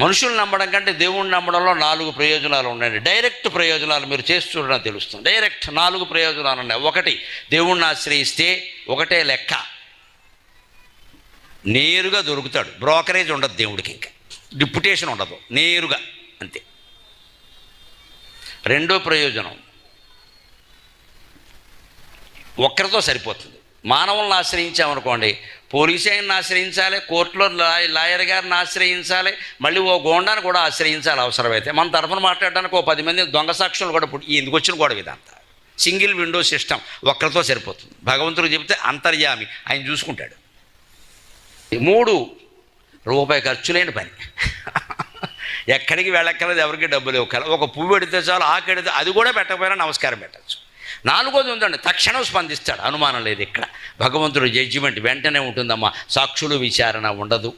మనుషులు నమ్మడం కంటే దేవుణ్ణి నమ్మడంలో 4 ప్రయోజనాలు ఉన్నాయండి. డైరెక్ట్ ప్రయోజనాలు మీరు చేసి చూడడం తెలుస్తుంది. డైరెక్ట్ 4 ప్రయోజనాలు ఉన్నాయి. ఒకటి, దేవుణ్ణి ఆశ్రయిస్తే ఒకటే లెక్క, నేరుగా దొరుకుతాడు. బ్రోకరేజ్ ఉండదు దేవుడికి, ఇంకా డిప్యుటేషన్ ఉండదు, నేరుగా అంతే. రెండో ప్రయోజనం, ఒక్కరితో సరిపోతుంది. మానవులను ఆశ్రయించామనుకోండి, పోలీసు ఆయన్ని ఆశ్రయించాలి, కోర్టులో లాయర్ గారిని ఆశ్రయించాలి, మళ్ళీ ఓ గోండాన్ని కూడా ఆశ్రయించాలి అవసరమైతే. మన తరఫున మాట్లాడడానికి ఓ 10 మంది దొంగ సాక్షులు కూడా ఎందుకు వచ్చిన గొడవ ఇదంతా. సింగిల్ విండో సిస్టమ్, ఒక్కరితో సరిపోతుంది. భగవంతుడు చెబితే అంతర్యామి, ఆయన చూసుకుంటాడు. 3, రూపాయి ఖర్చు లేని పని. ఎక్కడికి వెళ్ళక్కర్లేదు, ఎవరికి డబ్బులు ఇవ్వక్కర్లేదు. ఒక పువ్వు పెడితే చాలు, ఆకు పెడితే అది కూడా పెట్టకపోయినా నమస్కారం పెట్టచ్చు. 4వది ఉందండి, తక్షణం స్పందిస్తాడు, అనుమానం లేదు. ఇక్కడ భగవంతుడు జడ్జిమెంట్ వెంటనే ఉంటుందమ్మా, సాక్షులు విచారణ ఉండదు.